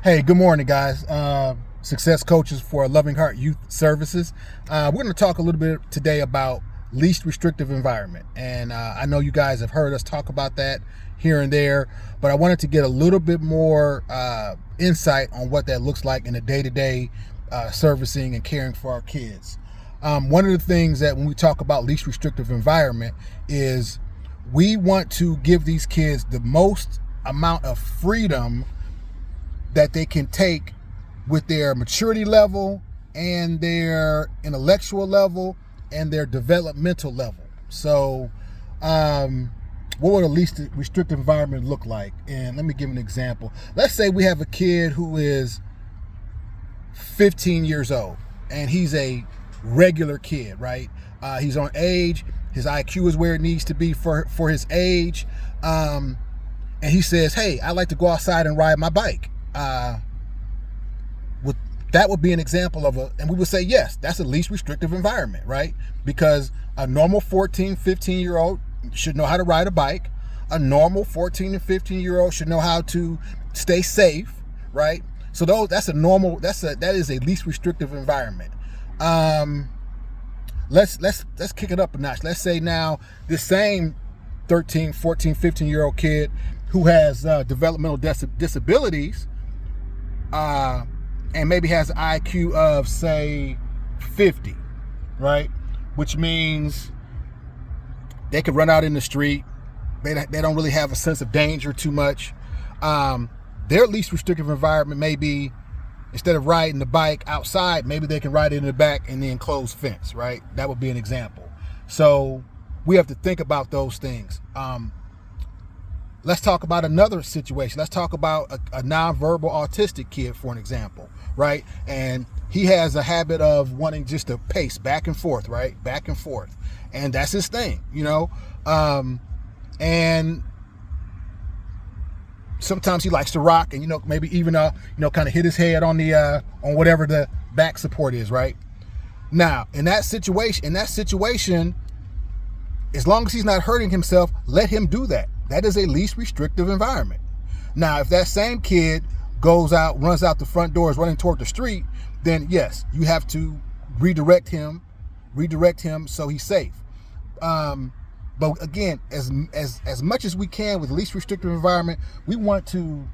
Hey, good morning, guys. Success coaches for Loving Heart Youth Services. We're going to talk a little bit today about least restrictive environment. And I know you guys have heard us talk about that here and there, but I wanted to get a little bit more insight on what that looks like in the day-to-day servicing and caring for our kids. One of the things that when we talk about least restrictive environment is we want to give these kids the most amount of freedom that they can take with their maturity level and their intellectual level and their developmental level. So what would a least restrictive environment look like? And let me give an example. Let's say we have a kid who is 15 years old and he's a regular kid, right? He's on age, his IQ is where it needs to be for his age, and he says, hey, I like to go outside and ride my bike. That would be an example of and we would say, yes, that's a least restrictive environment, right? Because a normal 14, 15-year-old should know how to ride a bike. A normal 14 and 15-year-old should know how to stay safe, right? So that is a least restrictive environment. Let's kick it up a notch. Let's say now this same 13, 14, 15-year-old kid who has developmental disabilities, and maybe has an IQ of, say, 50, right? Which means they could run out in the street. They don't really have a sense of danger too much. Their least restrictive environment may be, instead of riding the bike outside, maybe they can ride it in the back in the enclosed fence, right? That would be an example. So we have to think about those things. Let's talk about another situation. Let's talk about a nonverbal autistic kid, for an example, right? And he has a habit of wanting just to pace back and forth, right? Back and forth. And that's his thing, and sometimes he likes to rock and, maybe even, kind of hit his head on on whatever the back support is, right? Now, in that situation, as long as he's not hurting himself, let him do that. That is a least restrictive environment. Now, if that same kid runs out the front doors running toward the street, then yes, you have to redirect him so he's safe. But again, as much as we can with least restrictive environment, we don't want to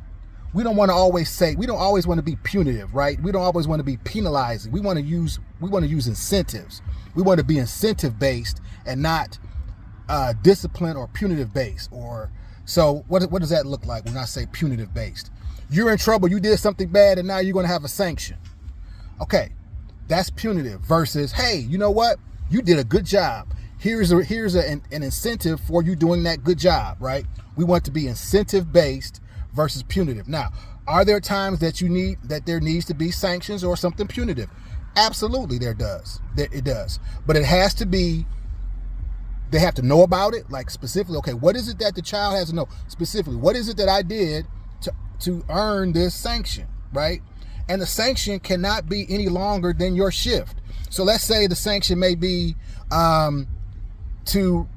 always want to be punitive, right? We don't always want to be penalizing. We want to use incentives. We want to be incentive based and not discipline or punitive based. So what does that look like when I say punitive based? You're in trouble, you did something bad, and now you're going to have a sanction. Okay, that's punitive versus, hey, you know what? You did a good job. Here's an incentive for you doing that good job, right? We want to be incentive based versus punitive. Now, are there times that there needs to be sanctions or something punitive? Absolutely, it does. But it has to be. They have to know about it, like specifically, okay, what is it that the child has to know? Specifically, what is it that I did to earn this sanction, right? And the sanction cannot be any longer than your shift. So let's say the sanction may be to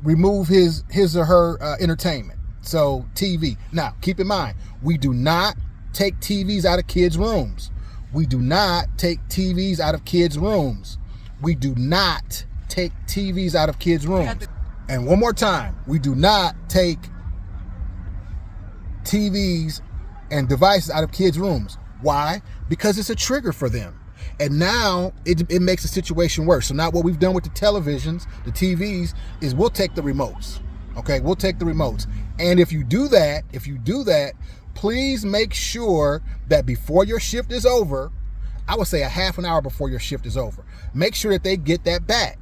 remove his or her entertainment. So TV. Now, keep in mind, we do not take TVs out of kids' rooms. We do not take TVs out of kids' rooms. We do not take TVs out of kids' rooms. And one more time, we do not take TVs and devices out of kids' rooms. Why? Because it's a trigger for them. And now it makes the situation worse. So now what we've done with the televisions, the TVs, is we'll take the remotes. Okay, we'll take the remotes. And if you do that, please make sure that before your shift is over, I would say a half an hour before your shift is over, make sure that they get that back.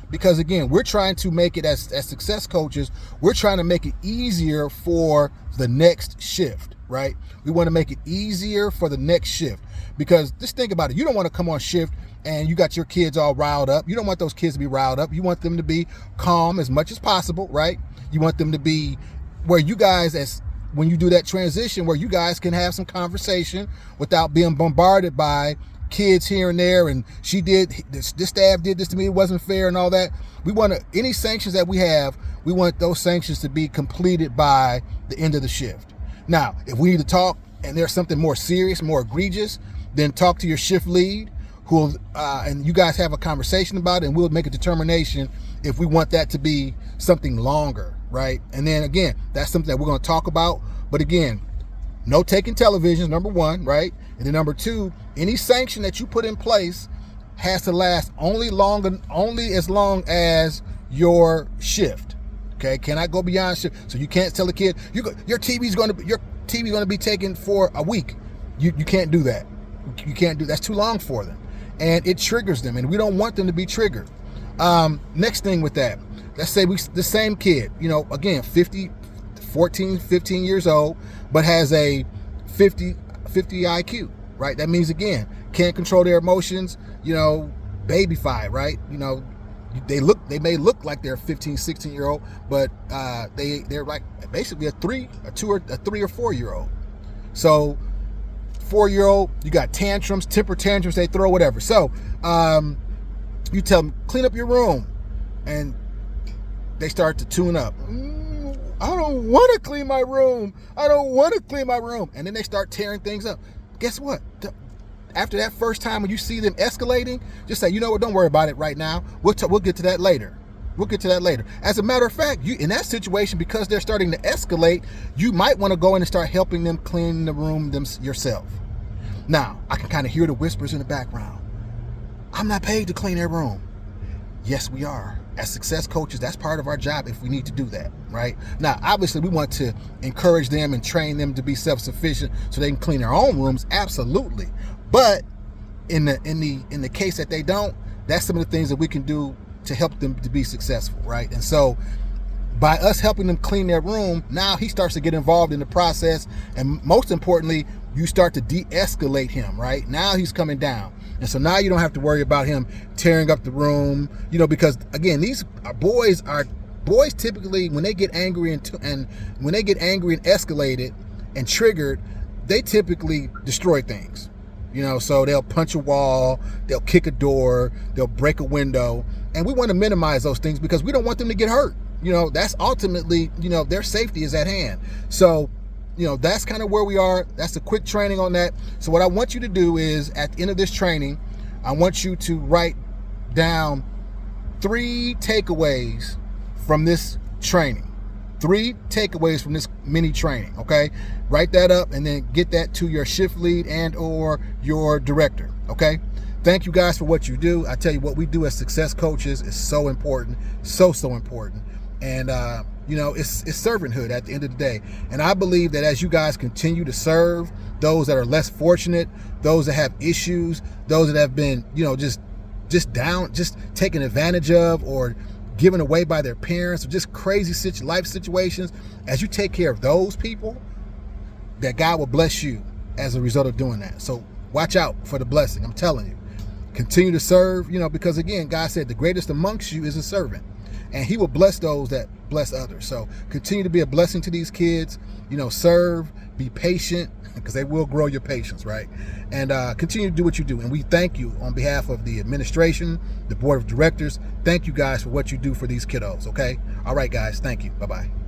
Because again, we're trying to make it, as success coaches, we're trying to make it easier for the next shift, right? We want to make it easier for the next shift. Because just think about it. You don't want to come on shift and you got your kids all riled up. You don't want those kids to be riled up. You want them to be calm as much as possible, right? You want them to be where you guys, when you do that transition, where you guys can have some conversation without being bombarded by kids here and there, and this staff did this to me, it wasn't fair, and all that. We want any sanctions that we have, we want those sanctions to be completed by the end of the shift. Now, if we need to talk and there's something more serious, more egregious, then talk to your shift lead, who and you guys have a conversation about it, and we'll make a determination if we want that to be something longer, right? And then again, that's something that we're going to talk about. But again, no taking televisions, number one, right? And then number two, any sanction that you put in place has to last only as long as your shift. Okay, cannot go beyond shift. So you can't tell a kid your TV's going to be taken for a week. You can't do that. You can't do that's too long for them, and it triggers them, and we don't want them to be triggered. Next thing with that, let's say the same kid, again, 14, 15 years old, but has a 50 IQ, right? That means, again, can't control their emotions, babyfied, right? They may look like they're a 15, 16-year-old, but they're like basically a 3 or 4 year old. So 4-year-old, you got tantrums, temper tantrums they throw, whatever. So you tell them, clean up your room, and they start to tune up. I don't want to clean my room. And then they start tearing things up. Guess what? After that first time, when you see them escalating, just say, you know what, don't worry about it right now. We'll get to that later. As a matter of fact, in that situation, because they're starting to escalate, you might want to go in and start helping them clean the room yourself. Now, I can kind of hear the whispers in the background. I'm not paid to clean their room. Yes, we are. As success coaches, that's part of our job if we need to do that, right? Now, obviously, we want to encourage them and train them to be self-sufficient so they can clean their own rooms, absolutely. But in the case that they don't, that's some of the things that we can do to help them to be successful, right? And so by us helping them clean their room, now he starts to get involved in the process, and most importantly, you start to de-escalate him, right? Now he's coming down. And so now you don't have to worry about him tearing up the room, because again, these boys typically, when they get angry and when they get angry and escalated and triggered, they typically destroy things. So they'll punch a wall, they'll kick a door, they'll break a window, and we want to minimize those things because we don't want them to get hurt. That's ultimately, their safety is at hand. So, that's kind of where we are. That's a quick training on that. So what I want you to do is, at the end of this training, I want you to write down 3 takeaways from this training. 3 takeaways from this mini training, okay? Write that up and then get that to your shift lead and or your director, okay? Thank you guys for what you do. I tell you, what we do as success coaches is so important, so important. And, it's servanthood at the end of the day. And I believe that as you guys continue to serve those that are less fortunate, those that have issues, those that have been, just down, just taken advantage of or given away by their parents, or just crazy life situations, as you take care of those people, that God will bless you as a result of doing that. So watch out for the blessing. I'm telling you, continue to serve, because again, God said the greatest amongst you is a servant, and he will bless those that bless others. So continue to be a blessing to these kids, serve, be patient, because they will grow your patience, right? And continue to do what you do. And we thank you on behalf of the administration, the board of directors. Thank you guys for what you do for these kiddos, okay? All right, guys. Thank you. Bye-bye.